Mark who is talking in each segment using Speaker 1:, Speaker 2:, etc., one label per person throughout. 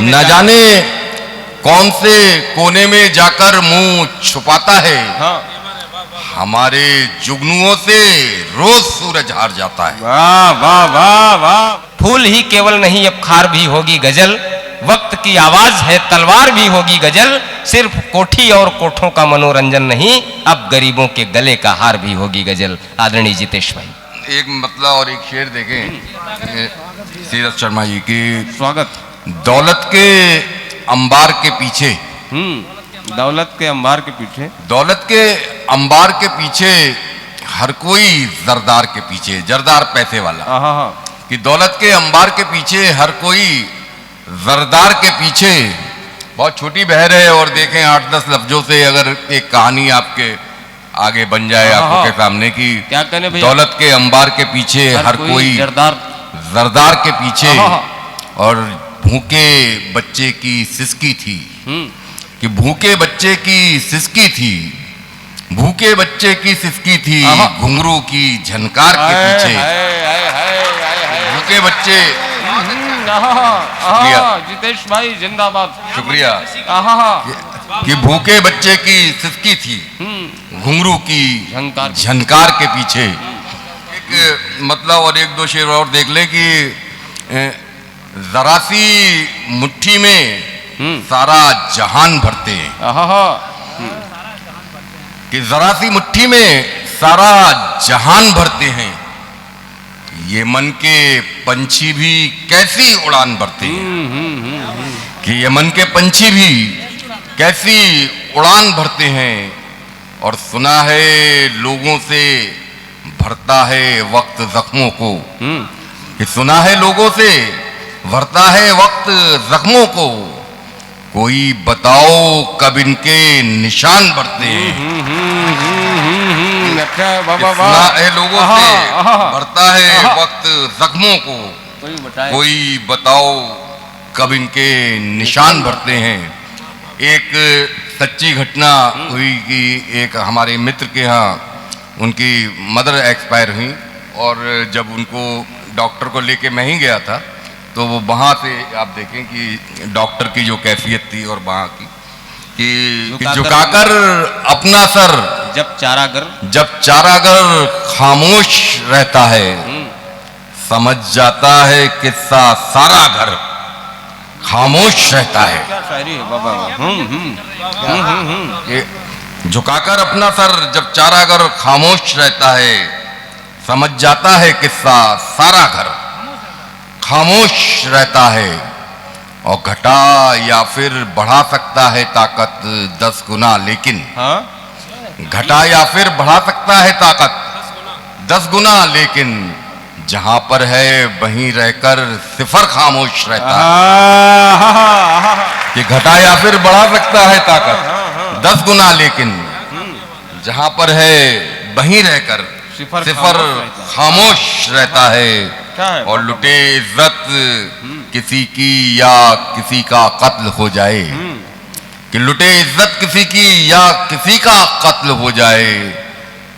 Speaker 1: न जाने कौन से कोने में जाकर मुंह छुपाता है। हाँ। हमारे जुगनुओं से रोज सूरज हार जाता है।
Speaker 2: वाह वाह वाह वाह। फूल ही केवल नहीं अब खार भी होगी गजल, वक्त की आवाज है तलवार भी होगी गजल, सिर्फ कोठी और कोठों का मनोरंजन नहीं, अब गरीबों के गले का हार भी होगी गजल। आदरणीय जितेश भाई।
Speaker 1: एक मतलब और एक शेर देखें सीरत शर्मा जी की।
Speaker 2: स्वागत।
Speaker 1: दौलत के अंबार के पीछे,
Speaker 2: दौलत के अंबार के पीछे,
Speaker 1: दौलत के अंबार के पीछे हर कोई जरदार के पीछे, जरदार पैसे वाला, कि दौलत के अंबार के पीछे हर कोई जरदार के पीछे। बहुत छोटी बहर है और देखें 8-10 लफ्जों से अगर एक कहानी आपके आगे बन जाए आंखों के सामने की क्या कहने भैया। दौलत के अंबार के पीछे हर कोई जरदार के पीछे, और भूखे बच्चे की सिसकी थी, कि भूखे बच्चे की सिसकी थी, भूखे बच्चे की सिसकी थी, घुंघरू की झनकार के पीछे। भूखे बच्चे,
Speaker 2: जितेश भाई जिंदाबाद,
Speaker 1: शुक्रिया। कि भूखे बच्चे की सिसकी थी, घुंघरू की झनकार के पीछे। एक मतलब और एक दो शेर और देख ले कि जरा सी मुट्ठी में सारा जहान भरते हैं, कि जरा सी मुट्ठी में सारा जहान भरते हैं, ये मन के पंछी भी कैसी उड़ान भरते हैं, कि ये मन के पंछी भी कैसी उड़ान भरते हैं। और सुना है लोगों से भरता है वक्त जख्मों को, कि सुना है लोगों से भरता है वक्त जख्मों को, कोई बताओ कब इनके निशान भरते हैं। सुना है लोगों से भरता है वक्त जख्मों को, कोई बताओ कब इनके निशान भरते हैं। एक सच्ची घटना हुई कि एक हमारे मित्र के यहाँ उनकी मदर एक्सपायर हुई, और जब उनको डॉक्टर को लेके मैं ही गया था, तो वो वहाँ से आप देखें कि डॉक्टर की जो कैफियत थी और वहाँ की कि झुकाकर अपना सर जब चारागर खामोश रहता है, समझ जाता है किस्सा सारा घर खामोश रहता है। झुकाकर अपना सर जब चारागर खामोश रहता है, समझ जाता है किस्सा सारा घर खामोश रहता है। और घटा या फिर बढ़ा सकता है ताकत 10 गुना, लेकिन घटा या फिर बढ़ा सकता है ताकत 10 गुना, लेकिन जहां पर है वहीं रहकर सिफर खामोश रहता है। कि घटा या फिर बढ़ा सकता है ताकत 10 गुना, लेकिन जहां पर है वहीं रहकर सिफर खामोश रहता है। और लुटे इज्जत किसी की या किसी का कत्ल हो जाए, कि लुटे इज्जत किसी की या किसी का कत्ल हो जाए,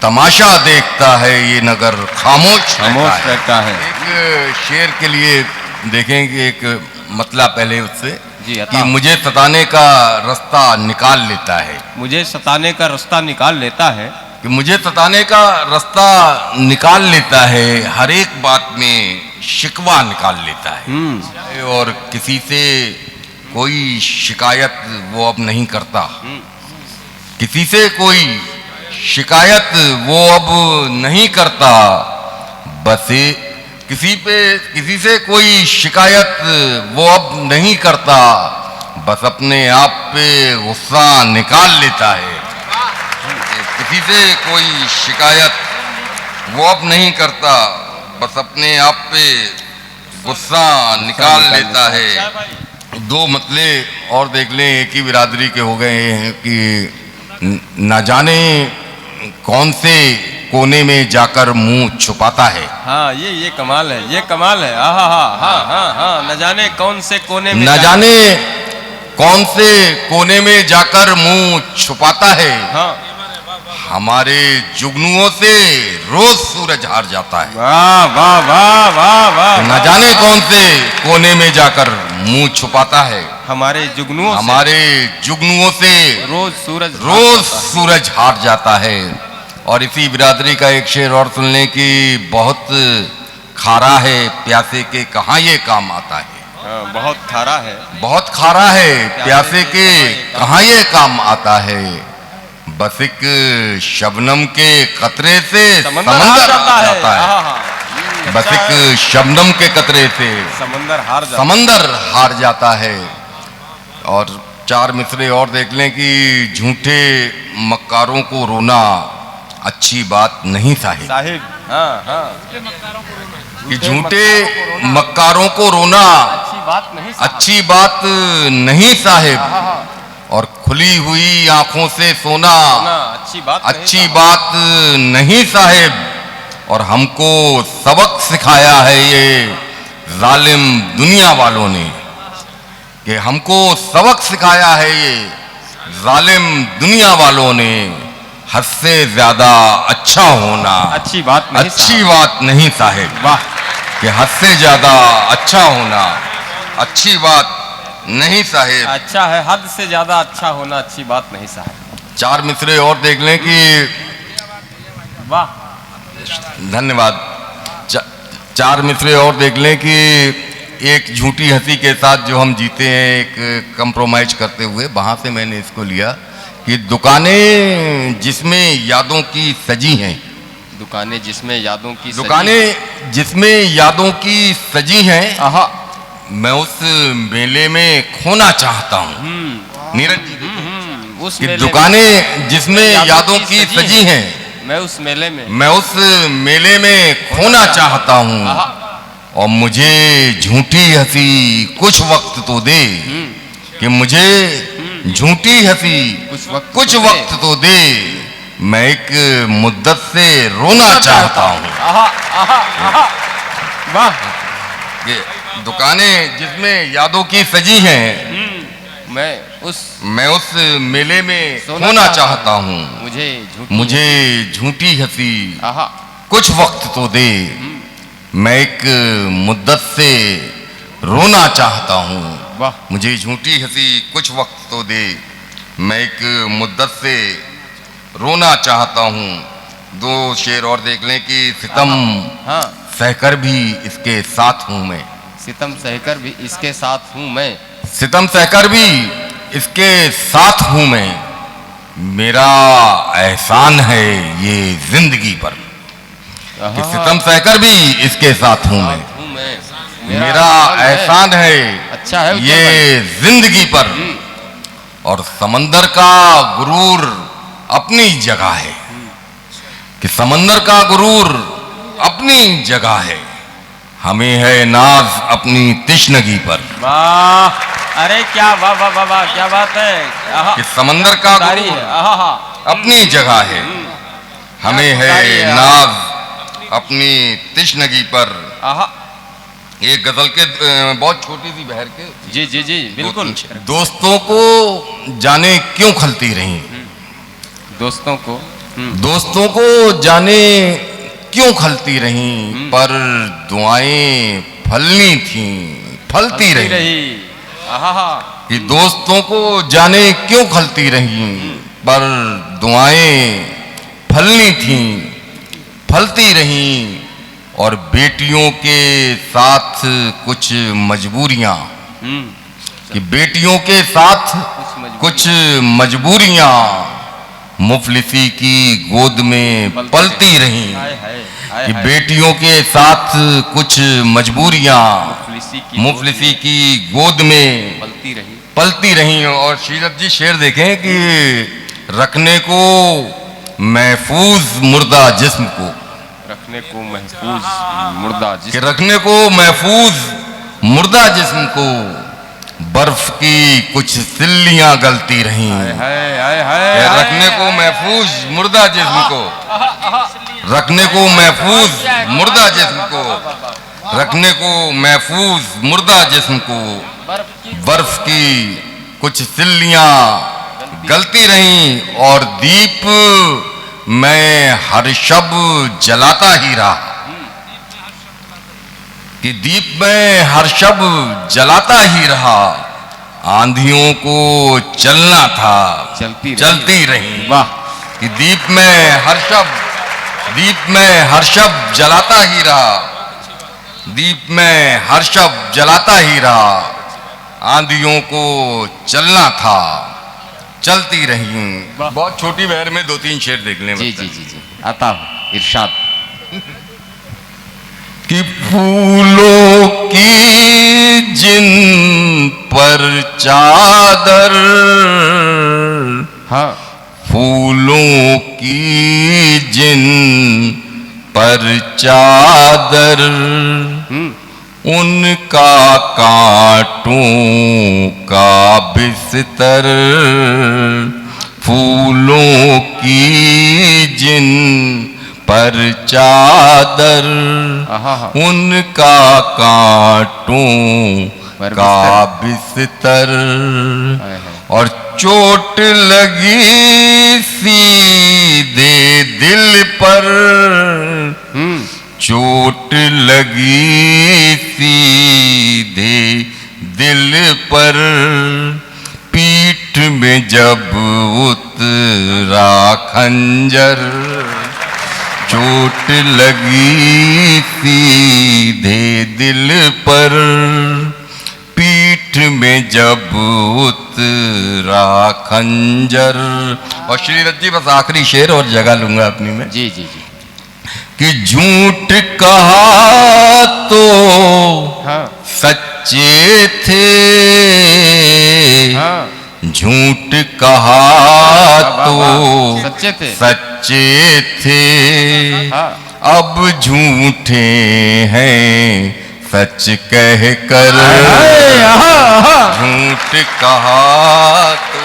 Speaker 1: तमाशा देखता है ये नगर खामोश रहता है। एक शेर के लिए देखेंगे, एक मतलब पहले उससे कि मुझे सताने का रास्ता निकाल लेता है,
Speaker 2: मुझे सताने का रास्ता निकाल लेता है,
Speaker 1: कि मुझे सताने का रास्ता निकाल लेता है, हर एक बात में शिकवा निकाल लेता है, और किसी से कोई शिकायत वो अब नहीं करता, किसी से कोई शिकायत वो अब नहीं करता, बस किसी से कोई शिकायत वो अब नहीं करता, बस अपने आप पे गुस्सा निकाल लेता है। किसी से कोई शिकायत वो अब नहीं करता, बस अपने आप पे गुस्सा निकाल लेता है। दो मतले और देख लें, एक ही बिरादरी के हो गए हैं कि न जाने कौन से कोने में जाकर मुंह छुपाता है।
Speaker 2: हाँ, ये कमाल है, ये कमाल है। हाँ, न जाने कौन से कोने में,
Speaker 1: न जाने कौन से कोने में जाकर मुंह छुपाता है। हमारे जुगनुओं से रोज सूरज हार जाता है।
Speaker 2: वाह वाह वाह वाह वाह।
Speaker 1: न जाने कौन से कोने में जाकर मुंह छुपाता है।
Speaker 2: हमारे जुगनुओं
Speaker 1: से
Speaker 2: रोज
Speaker 1: सूरज हार जाता है। और इसी बिरादरी का एक शेर और सुन लें कि बहुत खारा है प्यासे के कहाँ ये काम आता है।
Speaker 2: बहुत खारा है
Speaker 1: प्यासे के कहाँ ये काम आता है। बस एक शबनम के कतरे से समंदर जाता है। बस एक शबनम के कतरे से समंदर हार जाता है। और 4 मिसरे और देख लें कि झूठे मक्कारों को रोना अच्छी बात नहीं साहिब। कि झूठे मक्कारों को रोना अच्छी बात नहीं साहिब। और खुली हुई आंखों से सोना अच्छी बात नहीं साहिब। और हमको सबक सिखाया है ये जालिम दुनिया वालों ने। कि हमको सबक सिखाया है ये जालिम दुनिया वालों ने। हद से ज्यादा अच्छा होना अच्छी बात नहीं साहिब।
Speaker 2: वाह।
Speaker 1: कि हद से ज्यादा अच्छा होना अच्छी बात नहीं साहिब।
Speaker 2: अच्छा है, हद से ज्यादा अच्छा होना अच्छी बात नहीं साहिब।
Speaker 1: 4 मिसरे और देख लें कि
Speaker 2: वाह
Speaker 1: धन्यवाद। 4 मिसरे और देख लें कि एक झूठी हंसी के साथ जो हम जीते हैं एक कंप्रोमाइज करते हुए, वहां से मैंने इसको लिया कि दुकानें जिसमें यादों की सजी हैं।
Speaker 2: दुकानें जिसमें
Speaker 1: यादों की सजी हैं। मैं उस मेले में खोना चाहता हूँ। नीरज जी, कि दुकानें जिसमें यादों की सजी हैं,
Speaker 2: मैं उस
Speaker 1: मेले में खोना चाहता हूँ। और मुझे झूठी हंसी कुछ वक्त तो दे। कि मुझे झूठी हंसी कुछ वक्त तो दे। मैं एक मुद्दत से रोना चाहता हूँ।
Speaker 2: वाह।
Speaker 1: ये दुकानें जिसमें यादों की सजी हैं, मैं उस मेले में खोना चाहता हूँ। मुझे झूठी हंसी कुछ वक्त तो दे। मैं एक मुद्दत से रोना चाहता हूँ। मुझे झूठी हंसी कुछ वक्त तो दे। मैं एक मुद्दत से रोना चाहता हूँ। 2 शेर और देख लें कि सितम सहकर भी इसके साथ हूँ मैं।
Speaker 2: सितम सहकर भी इसके साथ हूँ मैं।
Speaker 1: सितम सहकर भी इसके साथ हूँ मैं। मेरा एहसान है ये जिंदगी पर। कि सितम सहकर भी इसके साथ हूँ मैं। मेरा एहसान है
Speaker 2: अच्छा है
Speaker 1: ये जिंदगी पर। और समंदर का गुरूर अपनी जगह है। कि समंदर का गुरूर अपनी जगह है। हमें है नाज अपनी तिश्नगी पर।
Speaker 2: वाह। अरे क्या वाह वाह वाह वाह, क्या बात है।
Speaker 1: कि समंदर का गुरूर अपनी जगह है। हमें है नाज अपनी तिश्नगी पर। एक गजल के बहुत छोटी सी बहर के
Speaker 2: जी बिल्कुल।
Speaker 1: दोस्तों को जाने क्यों खलती रही। दोस्तों को जाने क्यों खलती रही। पर दुआएं फलती रही। कि दोस्तों को जाने क्यों खलती रही। पर दुआएं फलती रही। और बेटियों के साथ कुछ मजबूरियां। कि बेटियों के साथ कुछ मजबूरियां मुफलिसी की गोद में पलती रहीं। कि बेटियों के साथ कुछ मजबूरियां मुफलिसी की गोद में पलती रहीं। और शीरत जी शेर देखें कि रखने को महफूज मुर्दा जिस्म को। कि रखने को महफूज मुर्दा जिस्म को बर्फ की कुछ सिल्लियां गलती रहीं। रखने को महफूज मुर्दा जिस्म को। रखने को महफूज मुर्दा जिस्म को। रखने को महफूज मुर्दा जिस्म को बर्फ की कुछ सिल्लियां गलती रहीं। और दीप मैं हर शब्द जलाता ही रहा, कि दीप में हर शब्द जलाता ही रहा, आंधियों को चलना था चलती रही।
Speaker 3: वाह।
Speaker 1: कि दीप में हर शब्द जलाता ही रहा, दीप में हर शब्द जलाता ही रहा, आंधियों को चलना था चलती रही। बहुत छोटी बहर में 2-3 शेर देख लें।
Speaker 3: जी जी जी जी, आता हूं, इरशाद।
Speaker 1: कि फूलों की जिन पर चादर,
Speaker 3: हाँ,
Speaker 1: फूलों की जिन पर चादर, उनका कांटों का बिस्तर, फूलों की जिन पर चादर, उनका कांटों का बिस्तर, और चोट लगी सीधे दिल पर, चोट लगी सीधे दिल पर, पीठ में जब उतरा खंजर, चोट लगी सीधे दिल पर, पीठ में जब उतरा खंजर। और श्रीरथ जी बस आखिरी शेर और जगह लूंगा अपनी में।
Speaker 3: जी जी जी।
Speaker 1: कि झूठ कहा तो
Speaker 3: हाँ,
Speaker 1: सच्चे थे,
Speaker 3: हाँ,
Speaker 1: झूठ कहा तो सच्चे थे,
Speaker 3: हाँ,
Speaker 1: अब झूठे हैं सच कह कर, झूठ कहा तो